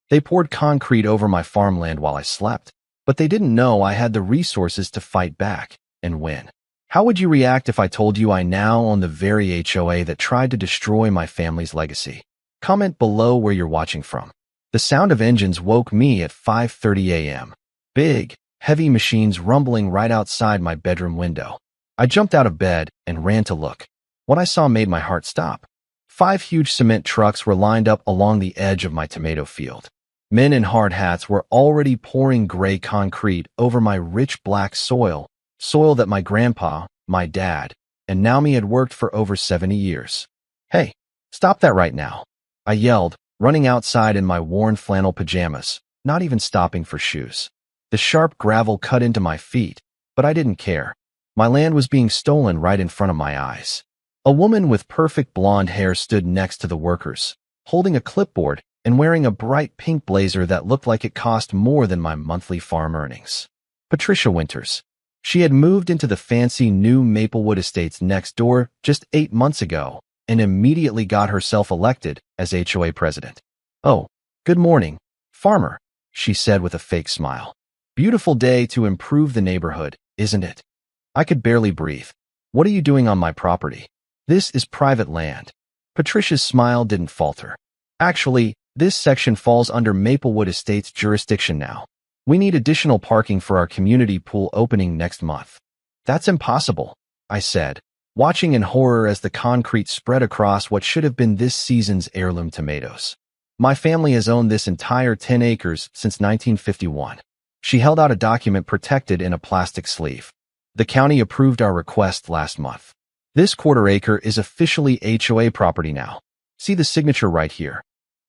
They poured concrete over my farmland while I slept, but they didn't know I had the resources to fight back and win. How would you react if I told you I now own the very HOA that tried to destroy my family's legacy? Comment below where you're watching from. The sound of engines woke me at 5:30 a.m. Big, heavy machines rumbling right outside my bedroom window. I jumped out of bed and ran to look. What I saw made my heart stop. 5 huge cement trucks were lined up along the edge of my tomato field. Men in hard hats were already pouring gray concrete over my rich black soil that my grandpa, my dad, and now me had worked for over 70 years. Hey, stop that right now, I yelled, running outside in my worn flannel pajamas, not even stopping for shoes. The sharp gravel cut into my feet, but I didn't care. My land was being stolen right in front of my eyes. A woman with perfect blonde hair stood next to the workers, holding a clipboard and wearing a bright pink blazer that looked like it cost more than my monthly farm earnings. Patricia Winters. She had moved into the fancy new Maplewood Estates next door just 8 months ago and immediately got herself elected as HOA president. "Oh, good morning, farmer," she said with a fake smile. "Beautiful day to improve the neighborhood, isn't it?" I could barely breathe. "What are you doing on my property? This is private land." Patricia's smile didn't falter. "Actually, this section falls under Maplewood Estates jurisdiction now. We need additional parking for our community pool opening next month." "That's impossible," I said, watching in horror as the concrete spread across what should have been this season's heirloom tomatoes. "My family has owned this entire 10 acres since 1951. She held out a document protected in a plastic sleeve. "The county approved our request last month. This quarter acre is officially HOA property now. See the signature right here."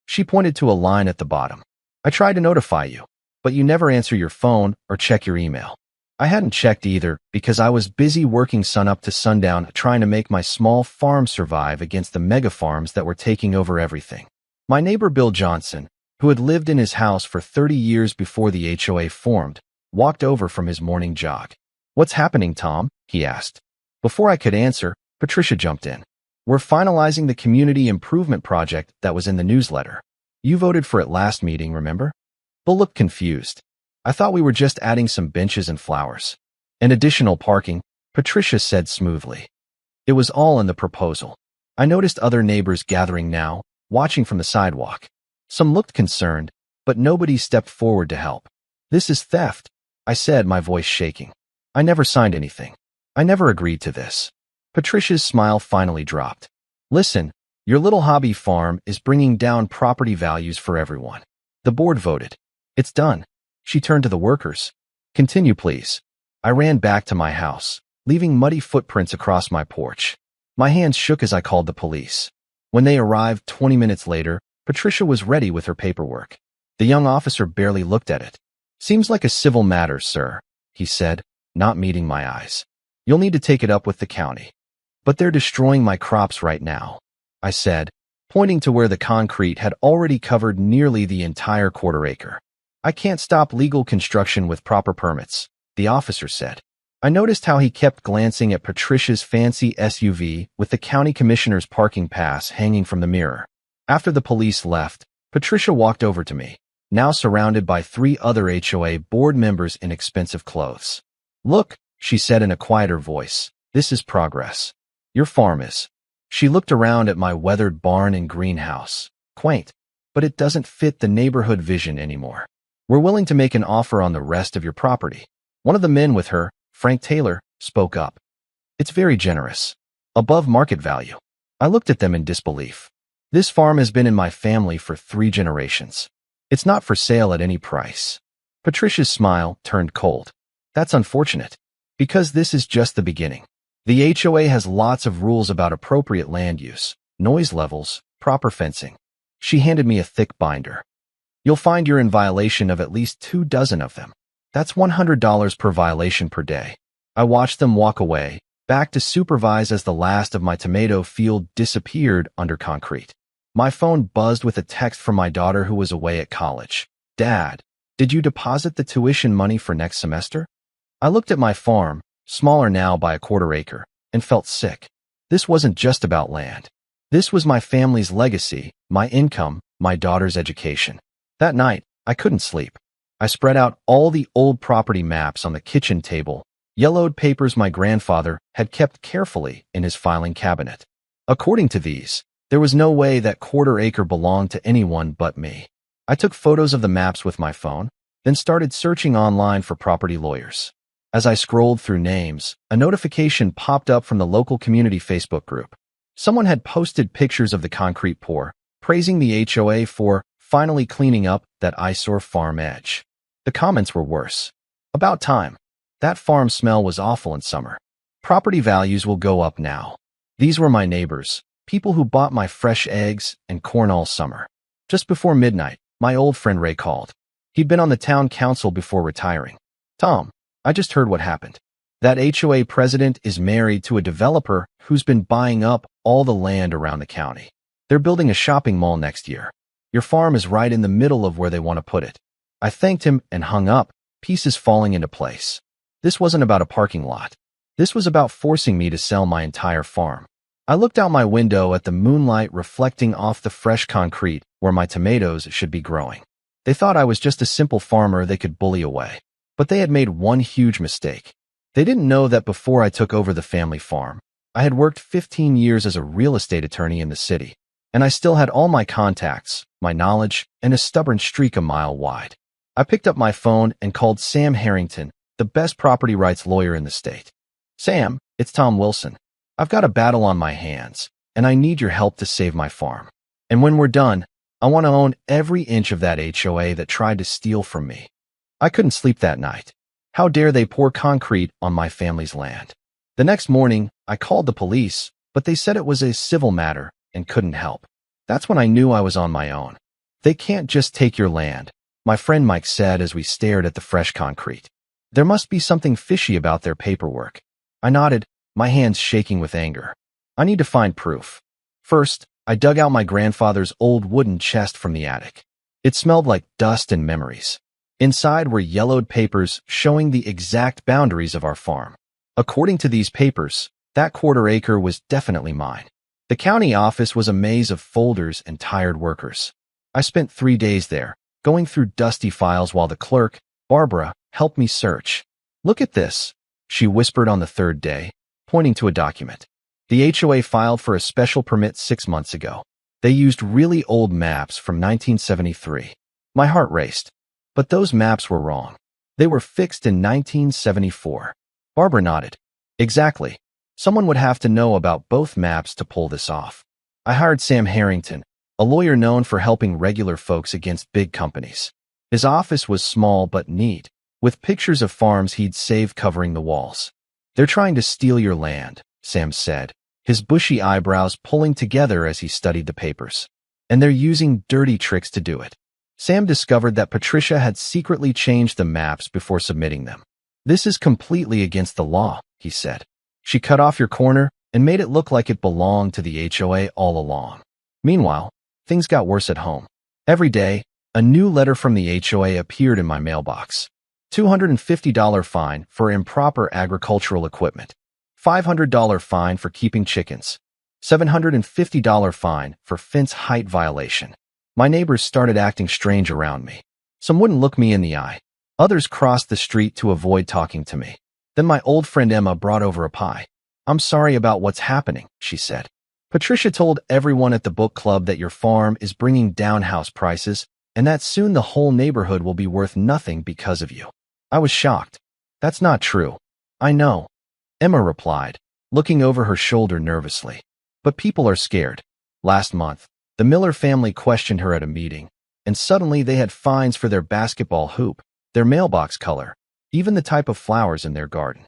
She pointed to a line at the bottom. "I tried to notify you, but you never answer your phone or check your email." I hadn't checked either because I was busy working sunup to sundown trying to make my small farm survive against the mega farms that were taking over everything. My neighbor Bill Johnson, who had lived in his house for 30 years before the HOA formed, walked over from his morning jog. "What's happening, Tom?" he asked. Before I could answer, Patricia jumped in. "We're finalizing the community improvement project that was in the newsletter. You voted for it last meeting, remember?" Bill looked confused. "I thought we were just adding some benches and flowers. And additional parking," Patricia said smoothly. "It was all in the proposal." I noticed other neighbors gathering now, watching from the sidewalk. Some looked concerned, but nobody stepped forward to help. "This is theft," I said, my voice shaking. "I never signed anything. I never agreed to this." Patricia's smile finally dropped. "Listen, your little hobby farm is bringing down property values for everyone. The board voted. It's done." She turned to the workers. "Continue, please." I ran back to my house, leaving muddy footprints across my porch. My hands shook as I called the police. When they arrived 20 minutes later, Patricia was ready with her paperwork. The young officer barely looked at it. "Seems like a civil matter, sir," he said, not meeting my eyes. "You'll need to take it up with the county." "But they're destroying my crops right now," I said, pointing to where the concrete had already covered nearly the entire quarter acre. "I can't stop legal construction with proper permits," the officer said. I noticed how he kept glancing at Patricia's fancy SUV with the county commissioner's parking pass hanging from the mirror. After the police left, Patricia walked over to me, now surrounded by 3 other HOA board members in expensive clothes. "Look," she said in a quieter voice, "this is progress. Your farm is." She looked around at my weathered barn and greenhouse. "Quaint, but it doesn't fit the neighborhood vision anymore. We're willing to make an offer on the rest of your property." One of the men with her, Frank Taylor, spoke up. "It's very generous. Above market value." I looked at them in disbelief. "This farm has been in my family for 3 generations. It's not for sale at any price." Patricia's smile turned cold. "That's unfortunate, because this is just the beginning. The HOA has lots of rules about appropriate land use, noise levels, proper fencing." She handed me a thick binder. "You'll find you're in violation of at least 2 dozen of them. That's $100 per violation per day." I watched them walk away, back to supervise as the last of my tomato field disappeared under concrete. My phone buzzed with a text from my daughter who was away at college. "Dad, did you deposit the tuition money for next semester?" I looked at my farm, smaller now by a quarter acre, and felt sick. This wasn't just about land. This was my family's legacy, my income, my daughter's education. That night, I couldn't sleep. I spread out all the old property maps on the kitchen table, yellowed papers my grandfather had kept carefully in his filing cabinet. According to these, there was no way that quarter-acre belonged to anyone but me. I took photos of the maps with my phone, then started searching online for property lawyers. As I scrolled through names, a notification popped up from the local community Facebook group. Someone had posted pictures of the concrete pour, praising the HOA for finally cleaning up that eyesore farm edge. The comments were worse. About time. That farm smell was awful in summer. Property values will go up now. These were my neighbors, people who bought my fresh eggs and corn all summer. Just before midnight, my old friend Ray called. He'd been on the town council before retiring. Tom, I just heard what happened. That HOA president is married to a developer who's been buying up all the land around the county. They're building a shopping mall next year. Your farm is right in the middle of where they want to put it. I thanked him and hung up, pieces falling into place. This wasn't about a parking lot. This was about forcing me to sell my entire farm. I looked out my window at the moonlight reflecting off the fresh concrete where my tomatoes should be growing. They thought I was just a simple farmer they could bully away. But they had made one huge mistake. They didn't know that before I took over the family farm, I had worked 15 years as a real estate attorney in the city, and I still had all my contacts, my knowledge, and a stubborn streak a mile wide. I picked up my phone and called Sam Harrington, the best property rights lawyer in the state. Sam, it's Tom Wilson. I've got a battle on my hands, and I need your help to save my farm. And when we're done, I want to own every inch of that HOA that tried to steal from me. I couldn't sleep that night. How dare they pour concrete on my family's land? The next morning, I called the police, but they said it was a civil matter and couldn't help. That's when I knew I was on my own. They can't just take your land, my friend Mike said as we stared at the fresh concrete. There must be something fishy about their paperwork. I nodded, my hands shaking with anger. I need to find proof. First, I dug out my grandfather's old wooden chest from the attic. It smelled like dust and memories. Inside were yellowed papers showing the exact boundaries of our farm. According to these papers, that quarter acre was definitely mine. The county office was a maze of folders and tired workers. I spent 3 days there, going through dusty files while the clerk, Barbara, helped me search. Look at this, she whispered on the third day, pointing to a document. The HOA filed for a special permit 6 months ago. They used really old maps from 1973. My heart raced. But those maps were wrong. They were fixed in 1974. Barbara nodded. Exactly. Someone would have to know about both maps to pull this off. I hired Sam Harrington, a lawyer known for helping regular folks against big companies. His office was small but neat, with pictures of farms he'd saved covering the walls. They're trying to steal your land, Sam said, his bushy eyebrows pulling together as he studied the papers. And they're using dirty tricks to do it. Sam discovered that Patricia had secretly changed the maps before submitting them. This is completely against the law, he said. She cut off your corner and made it look like it belonged to the HOA all along. Meanwhile, things got worse at home. Every day, a new letter from the HOA appeared in my mailbox. $250 fine for improper agricultural equipment. $500 fine for keeping chickens. $750 fine for fence height violation. My neighbors started acting strange around me. Some wouldn't look me in the eye. Others crossed the street to avoid talking to me. Then my old friend Emma brought over a pie. I'm sorry about what's happening, she said. Patricia told everyone at the book club that your farm is bringing down house prices and that soon the whole neighborhood will be worth nothing because of you. I was shocked. That's not true. I know, Emma replied, looking over her shoulder nervously. But people are scared. Last month, the Miller family questioned her at a meeting, and suddenly they had fines for their basketball hoop, their mailbox color, even the type of flowers in their garden.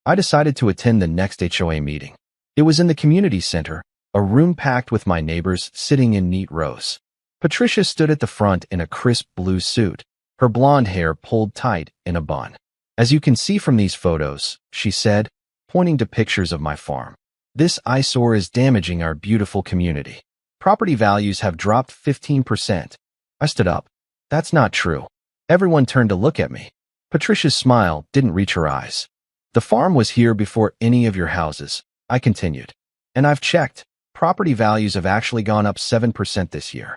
I decided to attend the next HOA meeting. It was in the community center, a room packed with my neighbors sitting in neat rows. Patricia stood at the front in a crisp blue suit, her blonde hair pulled tight in a bun. As you can see from these photos, she said, pointing to pictures of my farm, this eyesore is damaging our beautiful community. Property values have dropped 15%. I stood up. That's not true. Everyone turned to look at me. Patricia's smile didn't reach her eyes. The farm was here before any of your houses, I continued. And I've checked. Property values have actually gone up 7% this year.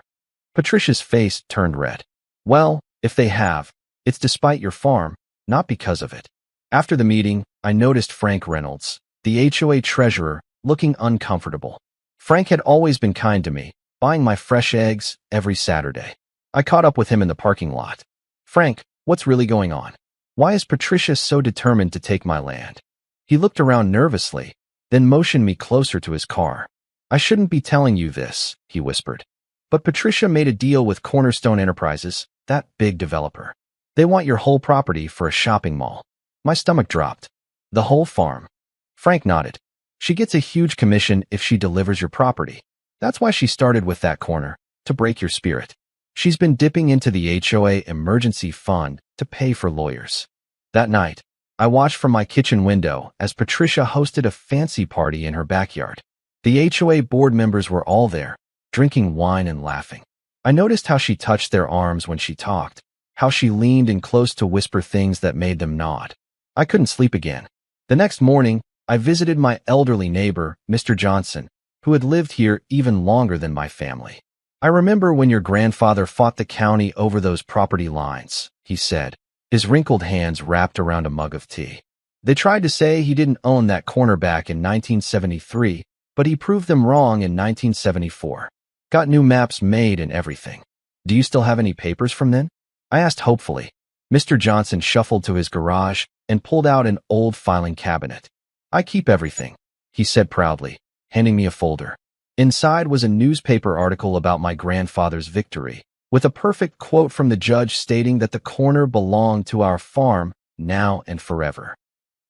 Patricia's face turned red. Well, if they have, it's despite your farm, not because of it. After the meeting, I noticed Frank Reynolds, the HOA treasurer, looking uncomfortable. Frank had always been kind to me, buying my fresh eggs every Saturday. I caught up with him in the parking lot. Frank, what's really going on? Why is Patricia so determined to take my land? He looked around nervously, then motioned me closer to his car. I shouldn't be telling you this, he whispered. But Patricia made a deal with Cornerstone Enterprises, that big developer. They want your whole property for a shopping mall. My stomach dropped. The whole farm. Frank nodded. She gets a huge commission if she delivers your property. That's why she started with that corner, to break your spirit. She's been dipping into the HOA emergency fund to pay for lawyers. That night, I watched from my kitchen window as Patricia hosted a fancy party in her backyard. The HOA board members were all there, drinking wine and laughing. I noticed how she touched their arms when she talked, how she leaned in close to whisper things that made them nod. I couldn't sleep again. The next morning, I visited my elderly neighbor, Mr. Johnson, who had lived here even longer than my family. I remember when your grandfather fought the county over those property lines, he said, his wrinkled hands wrapped around a mug of tea. They tried to say he didn't own that corner back in 1973, but he proved them wrong in 1974. Got new maps made and everything. Do you still have any papers from then? I asked hopefully. Mr. Johnson shuffled to his garage and pulled out an old filing cabinet. I keep everything, he said proudly, handing me a folder. Inside was a newspaper article about my grandfather's victory, with a perfect quote from the judge stating that the corner belonged to our farm now and forever.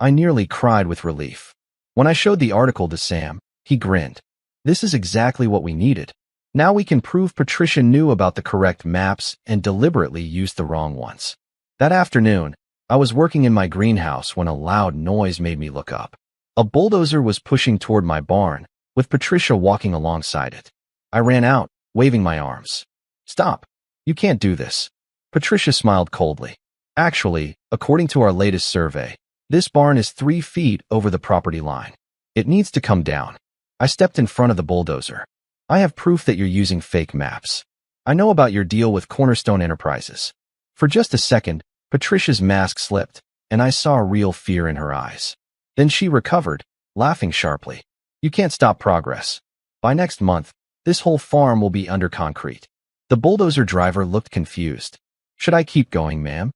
I nearly cried with relief. When I showed the article to Sam, he grinned. This is exactly what we needed. Now we can prove Patricia knew about the correct maps and deliberately used the wrong ones. That afternoon, I was working in my greenhouse when a loud noise made me look up. A bulldozer was pushing toward my barn, with Patricia walking alongside it. I ran out, waving my arms. Stop. You can't do this. Patricia smiled coldly. Actually, according to our latest survey, this barn is 3 feet over the property line. It needs to come down. I stepped in front of the bulldozer. I have proof that you're using fake maps. I know about your deal with Cornerstone Enterprises. For just a second, Patricia's mask slipped, and I saw real fear in her eyes. Then she recovered, laughing sharply. You can't stop progress. By next month, this whole farm will be under concrete. The bulldozer driver looked confused. Should I keep going, ma'am?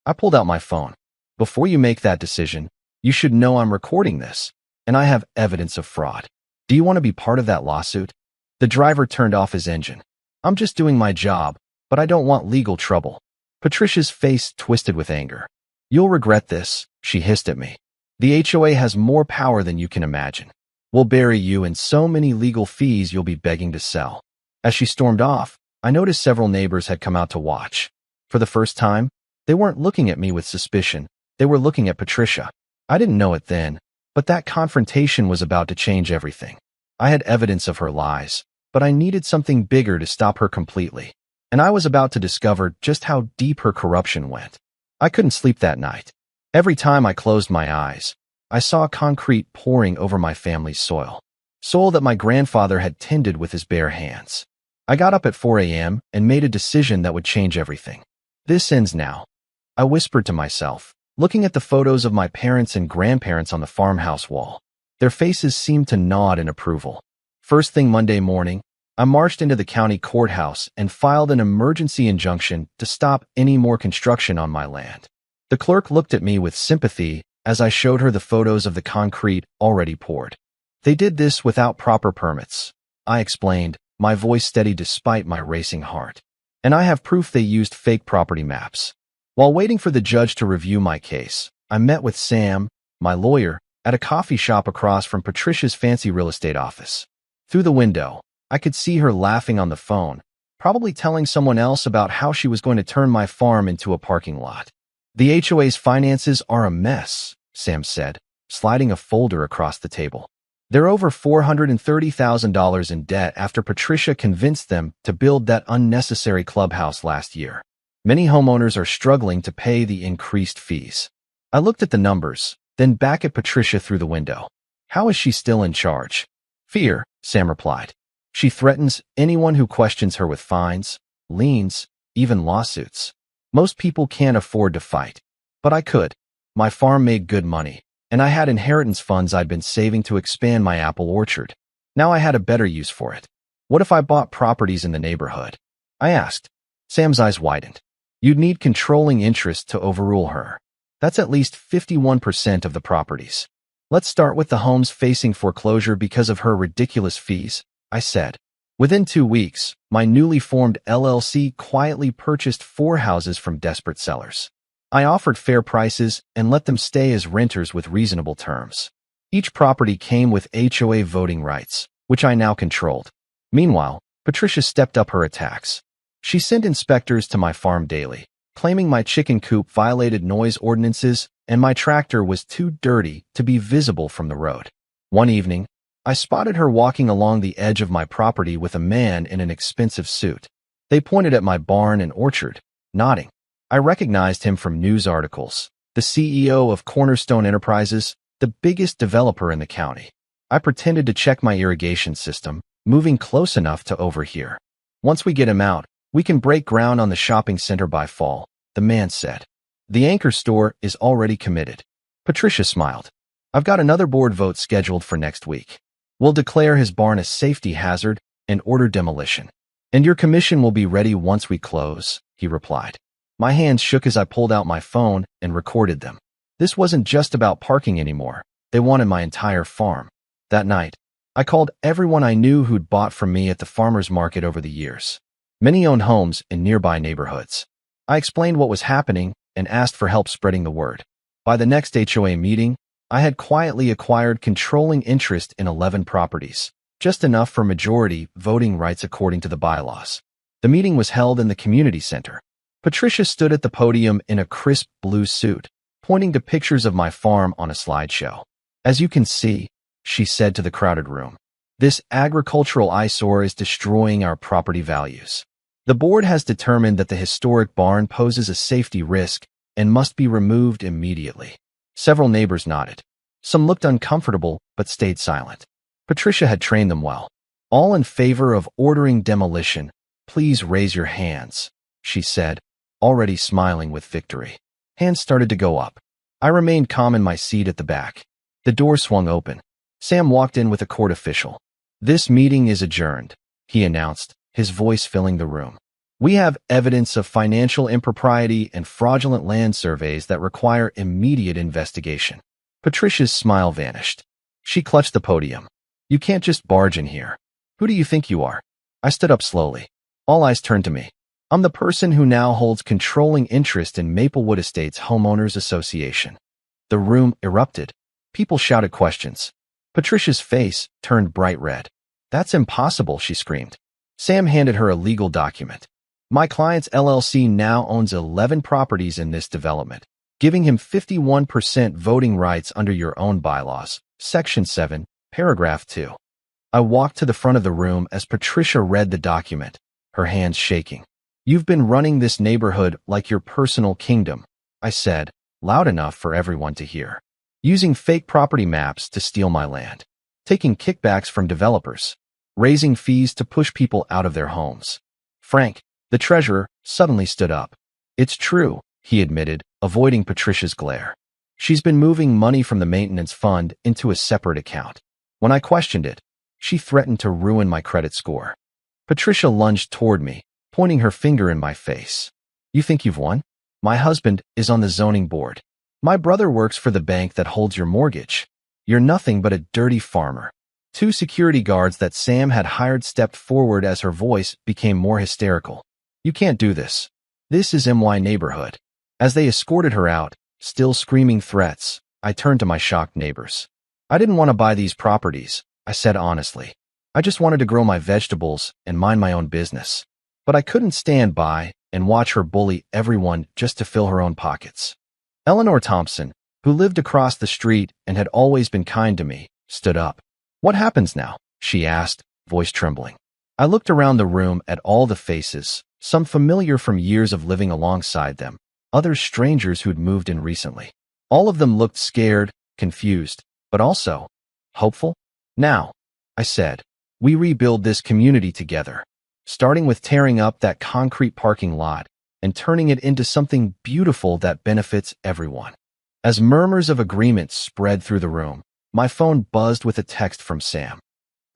I pulled out my phone. Before you make that decision, you should know I'm recording this, and I have evidence of fraud. Do you want to be part of that lawsuit? The driver turned off his engine. I'm just doing my job, but I don't want legal trouble. Patricia's face twisted with anger. You'll regret this, she hissed at me. The HOA has more power than you can imagine. We'll bury you in so many legal fees you'll be begging to sell. As she stormed off, I noticed several neighbors had come out to watch. For the first time, they weren't looking at me with suspicion. They were looking at Patricia. I didn't know it then, but that confrontation was about to change everything. I had evidence of her lies, but I needed something bigger to stop her completely. And I was about to discover just how deep her corruption went. I couldn't sleep that night. Every time I closed my eyes, I saw concrete pouring over my family's soil. Soil that my grandfather had tended with his bare hands. I got up at 4 a.m. and made a decision that would change everything. This ends now, I whispered to myself, looking at the photos of my parents and grandparents on the farmhouse wall. Their faces seemed to nod in approval. First thing Monday morning, I marched into the county courthouse and filed an emergency injunction to stop any more construction on my land. The clerk looked at me with sympathy as I showed her the photos of the concrete already poured. They did this without proper permits, I explained, my voice steady despite my racing heart. And I have proof they used fake property maps. While waiting for the judge to review my case, I met with Sam, my lawyer, at a coffee shop across from Patricia's fancy real estate office. Through the window, I could see her laughing on the phone, probably telling someone else about how she was going to turn my farm into a parking lot. The HOA's finances are a mess, Sam said, sliding a folder across the table. They're over $430,000 in debt after Patricia convinced them to build that unnecessary clubhouse last year. Many homeowners are struggling to pay the increased fees. I looked at the numbers, then back at Patricia through the window. How is she still in charge? Fear, Sam replied. She threatens anyone who questions her with fines, liens, even lawsuits. Most people can't afford to fight. But I could. My farm made good money, and I had inheritance funds I'd been saving to expand my apple orchard. Now I had a better use for it. What if I bought properties in the neighborhood? I asked. Sam's eyes widened. You'd need controlling interest to overrule her. That's at least 51% of the properties. Let's start with the homes facing foreclosure because of her ridiculous fees, I said. Within 2 weeks, my newly formed LLC quietly purchased 4 houses from desperate sellers. I offered fair prices and let them stay as renters with reasonable terms. Each property came with HOA voting rights, which I now controlled. Meanwhile, Patricia stepped up her attacks. She sent inspectors to my farm daily, claiming my chicken coop violated noise ordinances and my tractor was too dirty to be visible from the road. One evening, I spotted her walking along the edge of my property with a man in an expensive suit. They pointed at my barn and orchard, nodding. I recognized him from news articles, the CEO of Cornerstone Enterprises, the biggest developer in the county. I pretended to check my irrigation system, moving close enough to overhear. Once we get him out, we can break ground on the shopping center by fall, the man said. The anchor store is already committed. Patricia smiled. I've got another board vote scheduled for next week. We'll declare his barn a safety hazard and order demolition. And your commission will be ready once we close, he replied. My hands shook as I pulled out my phone and recorded them. This wasn't just about parking anymore. They wanted my entire farm. That night, I called everyone I knew who'd bought from me at the farmer's market over the years. Many owned homes in nearby neighborhoods. I explained what was happening and asked for help spreading the word. By the next HOA meeting, I had quietly acquired controlling interest in 11 properties, just enough for majority voting rights according to the bylaws. The meeting was held in the community center. Patricia stood at the podium in a crisp blue suit, pointing to pictures of my farm on a slideshow. As you can see, she said to the crowded room, this agricultural eyesore is destroying our property values. The board has determined that the historic barn poses a safety risk and must be removed immediately. Several neighbors nodded. Some looked uncomfortable but stayed silent. Patricia had trained them well. All in favor of ordering demolition, please raise your hands, she said, already smiling with victory. Hands started to go up. I remained calm in my seat at the back. The door swung open. Sam walked in with a court official. This meeting is adjourned, he announced, his voice filling the room. We have evidence of financial impropriety and fraudulent land surveys that require immediate investigation. Patricia's smile vanished. She clutched the podium. You can't just barge in here. Who do you think you are? I stood up slowly. All eyes turned to me. I'm the person who now holds controlling interest in Maplewood Estates Homeowners Association. The room erupted. People shouted questions. Patricia's face turned bright red. That's impossible, she screamed. Sam handed her a legal document. My client's LLC now owns 11 properties in this development, giving him 51% voting rights under your own bylaws, Section 7, Paragraph 2. I walked to the front of the room as Patricia read the document, her hands shaking. You've been running this neighborhood like your personal kingdom, I said, loud enough for everyone to hear. Using fake property maps to steal my land, taking kickbacks from developers, raising fees to push people out of their homes. Frank, the treasurer, suddenly stood up. It's true, he admitted, avoiding Patricia's glare. She's been moving money from the maintenance fund into a separate account. When I questioned it, she threatened to ruin my credit score. Patricia lunged toward me, pointing her finger in my face. You think you've won? My husband is on the zoning board. My brother works for the bank that holds your mortgage. You're nothing but a dirty farmer. 2 security guards that Sam had hired stepped forward as her voice became more hysterical. You can't do this. This is MY neighborhood. As they escorted her out, still screaming threats, I turned to my shocked neighbors. I didn't want to buy these properties, I said honestly. I just wanted to grow my vegetables and mind my own business. But I couldn't stand by and watch her bully everyone just to fill her own pockets. Eleanor Thompson, who lived across the street and had always been kind to me, stood up. What happens now? She asked, voice trembling. I looked around the room at all the faces, some familiar from years of living alongside them, others strangers who'd moved in recently. All of them looked scared, confused, but also hopeful. Now, I said, we rebuild this community together. starting with tearing up that concrete parking lot and turning it into something beautiful that benefits everyone. As murmurs of agreement spread through the room, my phone buzzed with a text from Sam.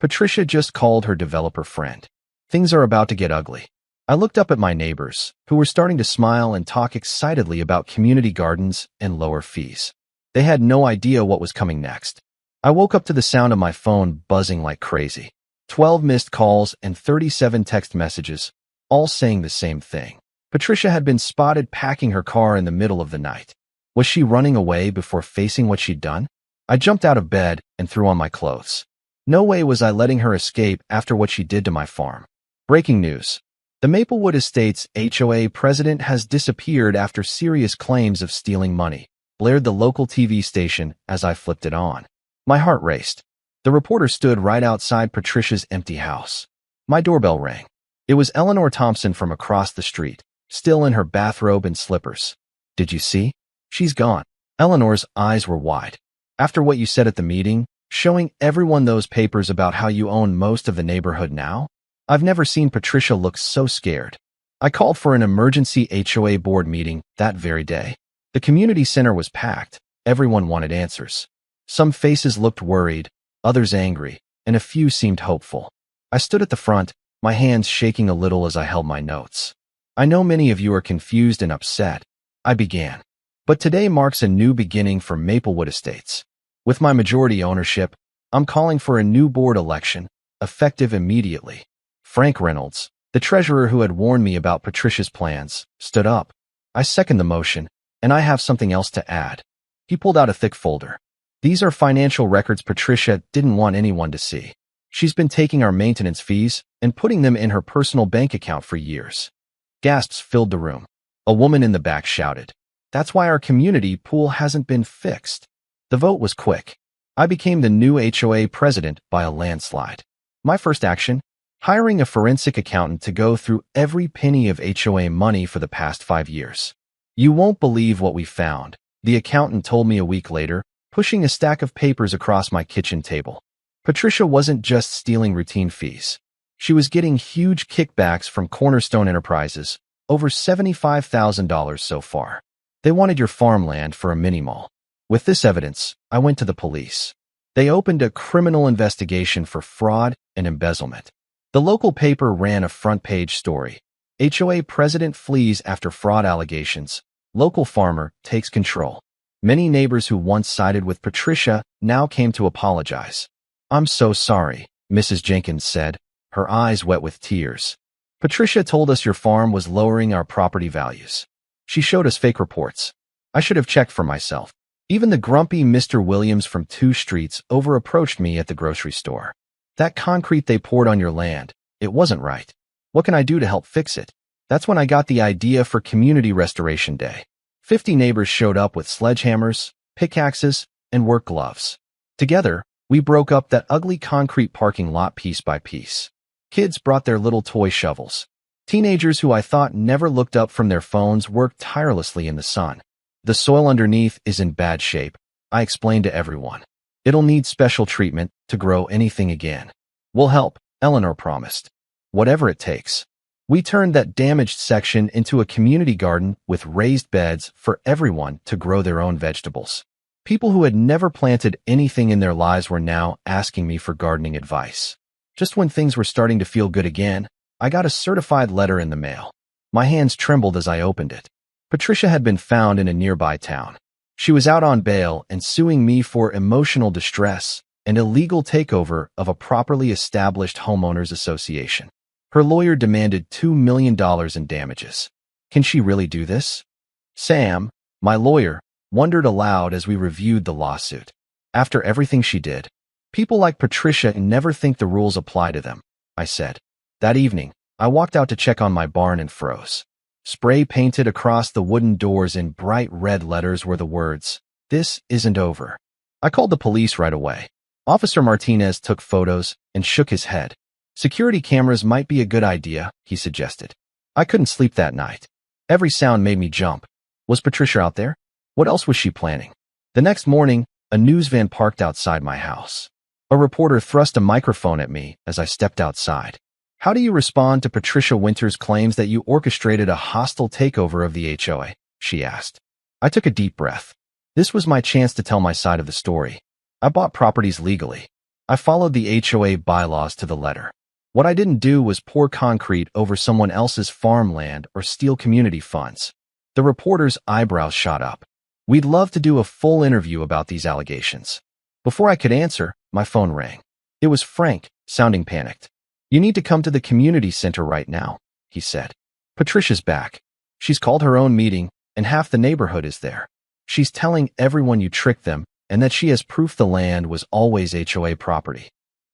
Patricia just called her developer friend. Things are about to get ugly. I looked up at my neighbors, who were starting to smile and talk excitedly about community gardens and lower fees. They had no idea what was coming next. I woke up to the sound of my phone buzzing like crazy. 12 missed calls and 37 text messages, all saying the same thing. Patricia had been spotted packing her car in the middle of the night. Was she running away before facing what she'd done? I jumped out of bed and threw on my clothes. No way was I letting her escape after what she did to my farm. Breaking news. The Maplewood Estates HOA president has disappeared after serious claims of stealing money, blared the local TV station as I flipped it on. My heart raced. The reporter stood right outside Patricia's empty house. My doorbell rang. It was Eleanor Thompson from across the street, still in her bathrobe and slippers. Did you see? She's gone. Eleanor's eyes were wide. After what you said at the meeting, showing everyone those papers about how you own most of the neighborhood now? I've never seen Patricia look so scared. I called for an emergency HOA board meeting that very day. The community center was packed. Everyone wanted answers. Some faces looked worried, others angry, and a few seemed hopeful. I stood at the front, my hands shaking a little as I held my notes. I know many of you are confused and upset. I began. But today marks a new beginning for Maplewood Estates. With my majority ownership, I'm calling for a new board election, effective immediately. Frank Reynolds, the treasurer who had warned me about Patricia's plans, stood up. I second the motion, and I have something else to add. He pulled out a thick folder. These are financial records Patricia didn't want anyone to see. She's been taking our maintenance fees and putting them in her personal bank account for years. Gasps filled the room. A woman in the back shouted, "That's why our community pool hasn't been fixed." The vote was quick. I became the new HOA president by a landslide. My first action? Hiring a forensic accountant to go through every penny of HOA money for the past 5 years. You won't believe what we found, the accountant told me a week later, pushing a stack of papers across my kitchen table. Patricia wasn't just stealing routine fees. She was getting huge kickbacks from Cornerstone Enterprises, over $75,000 so far. They wanted your farmland for a mini-mall. With this evidence, I went to the police. They opened a criminal investigation for fraud and embezzlement. The local paper ran a front-page story. HOA president flees after fraud allegations. Local farmer takes control. Many neighbors who once sided with Patricia now came to apologize. "I'm so sorry," Mrs. Jenkins said, her eyes wet with tears. "Patricia told us your farm was lowering our property values. She showed us fake reports. I should have checked for myself. Even the grumpy Mr. Williams from 2 streets over approached me at the grocery store. That concrete they poured on your land, it wasn't right. What can I do to help fix it?" That's when I got the idea for Community Restoration Day. 50 neighbors showed up with sledgehammers, pickaxes, and work gloves. Together, we broke up that ugly concrete parking lot piece by piece. Kids brought their little toy shovels. Teenagers who I thought never looked up from their phones worked tirelessly in the sun. The soil underneath is in bad shape, I explained to everyone. It'll need special treatment to grow anything again. We'll help, Eleanor promised. Whatever it takes. We turned that damaged section into a community garden with raised beds for everyone to grow their own vegetables. People who had never planted anything in their lives were now asking me for gardening advice. Just when things were starting to feel good again, I got a certified letter in the mail. My hands trembled as I opened it. Patricia had been found in a nearby town. She was out on bail and suing me for emotional distress and illegal takeover of a properly established homeowners association. Her lawyer demanded $2 million in damages. Can she really do this? Sam, my lawyer, wondered aloud as we reviewed the lawsuit. After everything she did, people like Patricia never think the rules apply to them, I said. That evening, I walked out to check on my barn and froze. Spray painted across the wooden doors in bright red letters were the words, "This isn't over." I called the police right away. Officer Martinez took photos and shook his head. Security cameras might be a good idea, he suggested. I couldn't sleep that night. Every sound made me jump. Was Patricia out there? What else was she planning? The next morning, a news van parked outside my house. A reporter thrust a microphone at me as I stepped outside. How do you respond to Patricia Winter's claims that you orchestrated a hostile takeover of the HOA? She asked. I took a deep breath. This was my chance to tell my side of the story. I bought properties legally. I followed the HOA bylaws to the letter. What I didn't do was pour concrete over someone else's farmland or steal community funds. The reporter's eyebrows shot up. We'd love to do a full interview about these allegations. Before I could answer, my phone rang. It was Frank, sounding panicked. You need to come to the community center right now, he said. Patricia's back. She's called her own meeting, and half the neighborhood is there. She's telling everyone you tricked them, and that she has proof the land was always HOA property.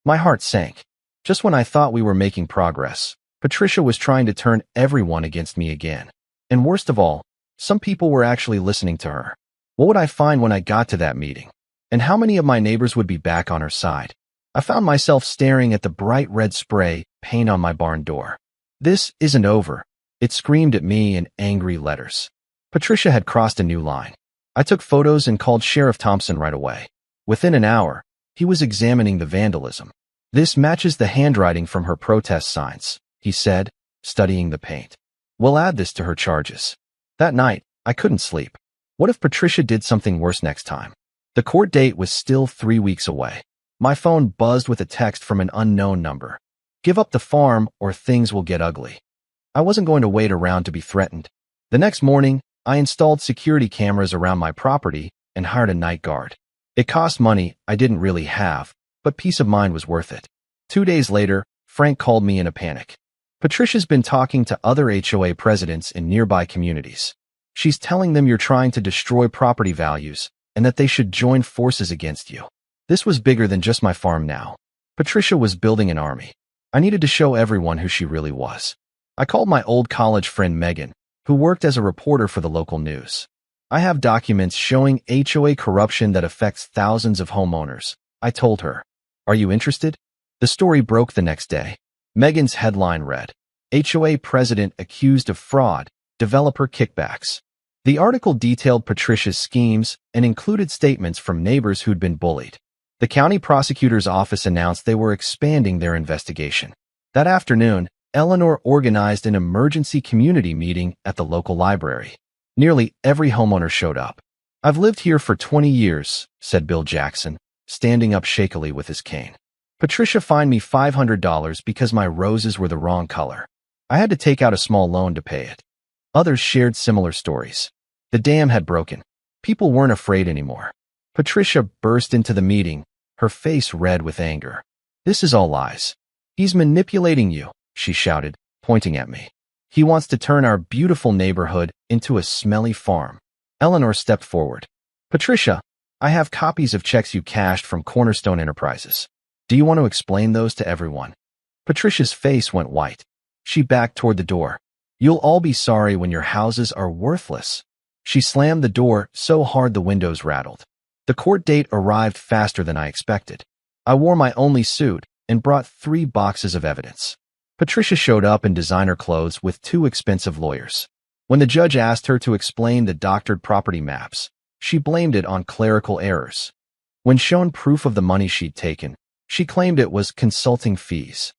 My heart sank. Just when I thought we were making progress, Patricia was trying to turn everyone against me again. And worst of all, some people were actually listening to her. What would I find when I got to that meeting? And how many of my neighbors would be back on her side? I found myself staring at the bright red spray paint on my barn door. This isn't over. It screamed at me in angry letters. Patricia had crossed a new line. I took photos and called Sheriff Thompson right away. Within an hour, he was examining the vandalism. This matches the handwriting from her protest signs, he said, studying the paint. We'll add this to her charges. That night, I couldn't sleep. What if Patricia did something worse next time? The court date was still 3 weeks away. My phone buzzed with a text from an unknown number. Give up the farm or things will get ugly. I wasn't going to wait around to be threatened. The next morning, I installed security cameras around my property and hired a night guard. It cost money I didn't really have, but peace of mind was worth it. 2 days later, Frank called me in a panic. Patricia's been talking to other HOA presidents in nearby communities. She's telling them you're trying to destroy property values and that they should join forces against you. This was bigger than just my farm now. Patricia was building an army. I needed to show everyone who she really was. I called my old college friend Megan, who worked as a reporter for the local news. I have documents showing HOA corruption that affects thousands of homeowners. I told her. Are you interested? The story broke the next day. Megan's headline read, HOA president accused of fraud, developer kickbacks. The article detailed Patricia's schemes and included statements from neighbors who'd been bullied. The county prosecutor's office announced they were expanding their investigation. That afternoon, Eleanor organized an emergency community meeting at the local library. Nearly every homeowner showed up. I've lived here for 20 years, said Bill Jackson, standing up shakily with his cane. Patricia fined me $500 because my roses were the wrong color. I had to take out a small loan to pay it. Others shared similar stories. The dam had broken. People weren't afraid anymore. Patricia burst into the meeting, her face red with anger. This is all lies. He's manipulating you, she shouted, pointing at me. He wants to turn our beautiful neighborhood into a smelly farm. Eleanor stepped forward. Patricia, I have copies of checks you cashed from Cornerstone Enterprises. Do you want to explain those to everyone? Patricia's face went white. She backed toward the door. You'll all be sorry when your houses are worthless. She slammed the door so hard the windows rattled. The court date arrived faster than I expected. I wore my only suit and brought 3 boxes of evidence. Patricia showed up in designer clothes with 2 expensive lawyers. When the judge asked her to explain the doctored property maps, she blamed it on clerical errors. When shown proof of the money she'd taken, she claimed it was consulting fees.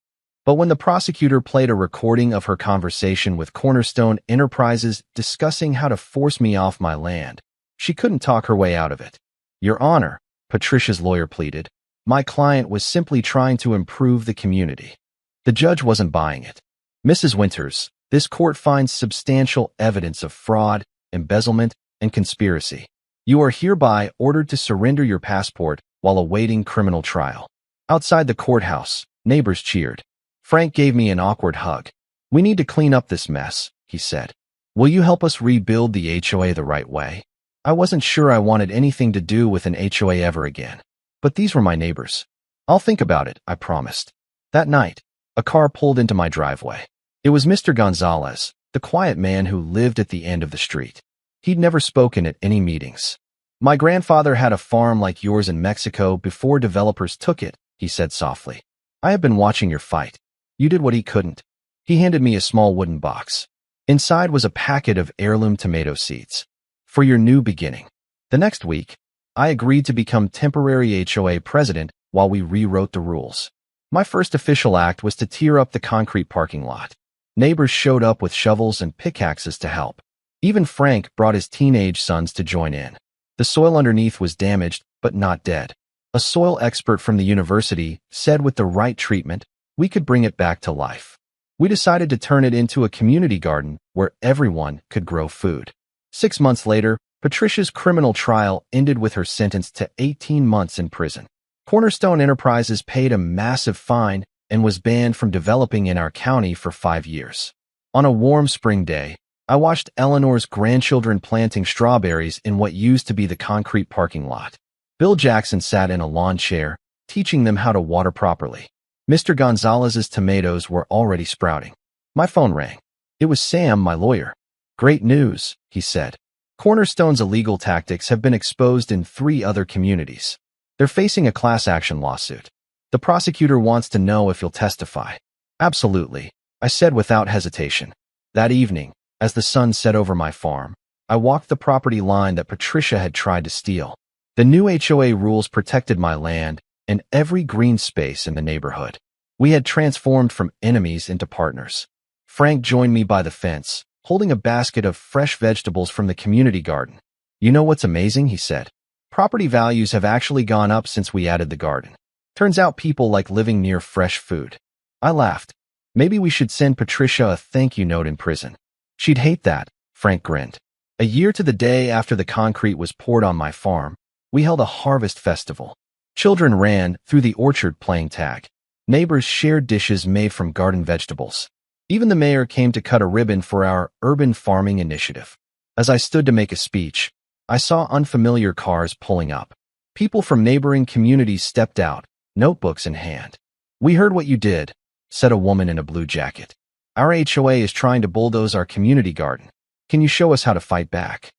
But when the prosecutor played a recording of her conversation with Cornerstone Enterprises discussing how to force me off my land, she couldn't talk her way out of it. Your Honor, Patricia's lawyer pleaded, my client was simply trying to improve the community. The judge wasn't buying it. Mrs. Winters, this court finds substantial evidence of fraud, embezzlement, and conspiracy. You are hereby ordered to surrender your passport while awaiting criminal trial. Outside the courthouse, neighbors cheered. Frank gave me an awkward hug. We need to clean up this mess, he said. Will you help us rebuild the HOA the right way? I wasn't sure I wanted anything to do with an HOA ever again. But these were my neighbors. I'll think about it, I promised. That night, a car pulled into my driveway. It was Mr. Gonzalez, the quiet man who lived at the end of the street. He'd never spoken at any meetings. My grandfather had a farm like yours in Mexico before developers took it, he said softly. I have been watching your fight. You did what he couldn't. He handed me a small wooden box. Inside was a packet of heirloom tomato seeds. For your new beginning. The next week, I agreed to become temporary HOA president while we rewrote the rules. My first official act was to tear up the concrete parking lot. Neighbors showed up with shovels and pickaxes to help. Even Frank brought his teenage sons to join in. The soil underneath was damaged, but not dead. A soil expert from the university said with the right treatment, we could bring it back to life. We decided to turn it into a community garden where everyone could grow food. 6 months later, Patricia's criminal trial ended with her sentence to 18 months in prison. Cornerstone Enterprises paid a massive fine and was banned from developing in our county for 5 years. On a warm spring day, I watched Eleanor's grandchildren planting strawberries in what used to be the concrete parking lot. Bill Jackson sat in a lawn chair, teaching them how to water properly. Mr. Gonzalez's tomatoes were already sprouting. My phone rang. It was Sam, my lawyer. Great news, he said. Cornerstone's illegal tactics have been exposed in 3 other communities. They're facing a class action lawsuit. The prosecutor wants to know if you'll testify. Absolutely, I said without hesitation. That evening, as the sun set over my farm, I walked the property line that Patricia had tried to steal. The new HOA rules protected my land and every green space in the neighborhood. We had transformed from enemies into partners. Frank joined me by the fence, holding a basket of fresh vegetables from the community garden. You know what's amazing, he said. Property values have actually gone up since we added the garden. Turns out people like living near fresh food. I laughed. Maybe we should send Patricia a thank you note in prison. She'd hate that, Frank grinned. A year to the day after the concrete was poured on my farm, we held a harvest festival. Children ran through the orchard playing tag. Neighbors shared dishes made from garden vegetables. Even the mayor came to cut a ribbon for our urban farming initiative. As I stood to make a speech, I saw unfamiliar cars pulling up. People from neighboring communities stepped out, notebooks in hand. We heard what you did, said a woman in a blue jacket. Our HOA is trying to bulldoze our community garden. Can you show us how to fight back?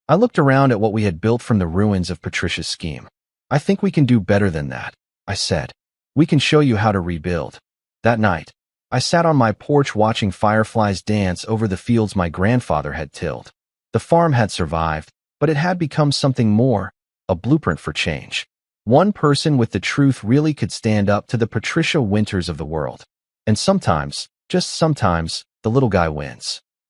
I looked around at what we had built from the ruins of Patricia's scheme. I think we can do better than that, I said. We can show you how to rebuild. That night, I sat on my porch watching fireflies dance over the fields my grandfather had tilled. The farm had survived, but it had become something more, a blueprint for change. One person with the truth really could stand up to the Patricia Winters of the world. And sometimes, just sometimes, the little guy wins.